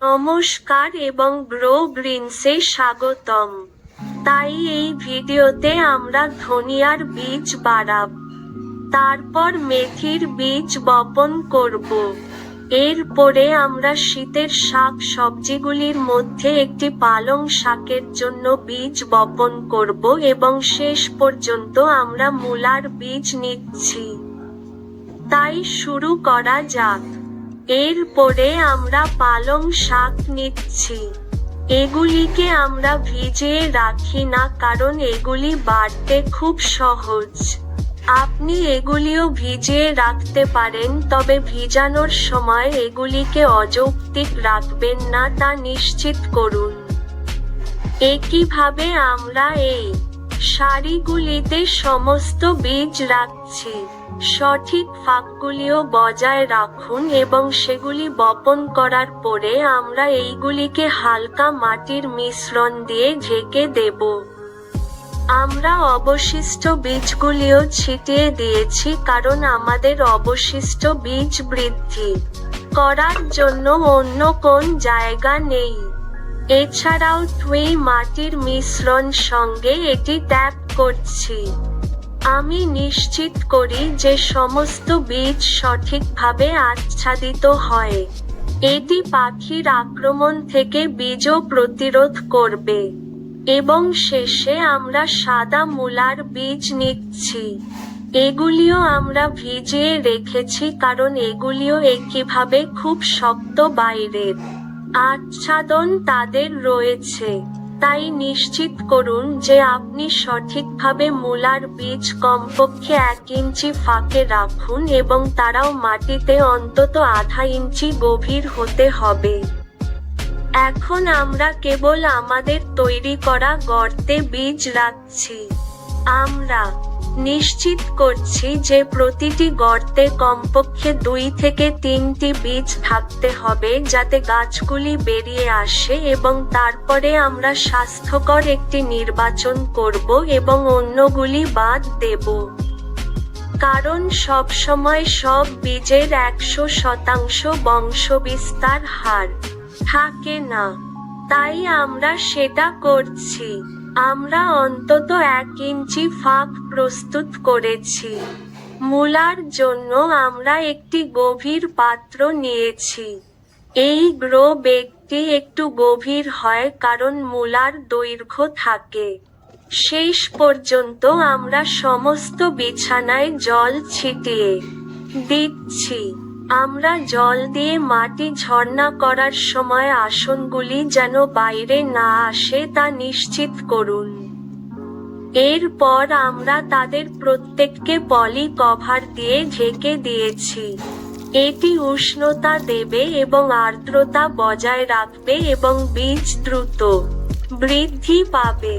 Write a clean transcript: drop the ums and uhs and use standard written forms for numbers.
নমস্কার এবং গ্রো গ্রিনসে স্বাগতম। তাই এই ভিডিওতে আমরা ধনিয়ার বীজ বাড়াব, তারপর মেথির বীজ বপন করব। এরপরে আমরা শীতের শাক সবজিগুলির মধ্যে একটি পালং শাকের জন্য বীজ বপন করব এবং শেষ পর্যন্ত আমরা মূলার বীজ নিচ্ছি। তাই শুরু করা যাক। এরপরে আমরা পালং শাক নিচ্ছি। এগুলিকে আমরা ভিজিয়ে রাখি না, কারণ এগুলি বাড়তে খুব সহজ। আপনি এগুলিও ভিজিয়ে রাখতে পারেন, তবে ভিজানোর সময় এগুলিকে অযৌক্তিক রাখবেন না, তা নিশ্চিত করুন। একইভাবে আমরা এই সারিগুলিতে সমস্ত বীজ রাখছি। সঠিক ফাঁকগুলিও বজায় রাখুন এবং সেগুলি বপন করার পরে আমরা এইগুলিকে হালকা মাটির মিশ্রণ দিয়ে ঢেকে দেব। আমরা অবশিষ্ট বীজগুলিও ছিটিয়ে দিয়েছি, কারণ আমাদের অবশিষ্ট বীজ বৃদ্ধি করার জন্য অন্য কোন জায়গা নেই। এছাড়াও মাটির মিশ্রণ সঙ্গে এটি ট্যাপ করছি। আমি নিশ্চিত করি যে সমস্ত বীজ সঠিকভাবে আচ্ছাদিত হয়। এটি পাখির আক্রমণ থেকে বীজও প্রতিরোধ করবে। এবং শেষে আমরা সাদা মূলার বীজ নিচ্ছি। এগুলিও আমরা ভিজিয়ে রেখেছি, কারণ এগুলিও একইভাবে খুব শক্ত বাইরের আচ্ছাদন তাদের রয়েছে। তাই নিশ্চিত করুন যে আপনি সঠিকভাবে মূলার বীজ কমপক্ষে 1 ইঞ্চি ফাঁকে রাখুন এবং তারাও মাটিতে অন্তত আধা ইঞ্চি গভীর হতে হবে। এখন আমরা কেবল আমাদের তৈরি করা গর্তে বীজ রাখছি। আমরা নিশ্চিত করছি যে প্রতিটি গর্তে কমপক্ষে 2 থেকে 3টি বীজ থাকতে হবে, যাতে গাছগুলি বেরিয়ে আসে, এবং তারপরে আমরা স্বাস্থ্যকর একটি নির্বাচন করব এবং অন্যগুলি বাদ দেব। কারণ সবসময় সব বীজের 100% বংশবিস্তার হার থাকে না, তাই আমরা সেটা করছি। আমরা অন্তত 1 ইঞ্চি ফাঁক প্রস্তুত করেছি। মূলার জন্য আমরা একটি গভীর পাত্র নিয়েছি। এই গ্রো ব্যাগটি একটু গভীর হয় কারণ মূলার দৈর্ঘ্য থাকে। শেষ পর্যন্ত আমরা সমস্ত বিছানায় জল ছিটিয়ে দিচ্ছি। আমরা জল দিয়ে মাটি ঝরনা করার সময় আসনগুলি যেন বাইরে না আসে তা নিশ্চিত করুন। এরপর আমরা তাদের প্রত্যেককে পলি কভার দিয়ে ঢেকে দিয়েছি। এটি উষ্ণতা দেবে এবং আর্দ্রতা বজায় রাখবে এবং বীজ দ্রুত বৃদ্ধি পাবে।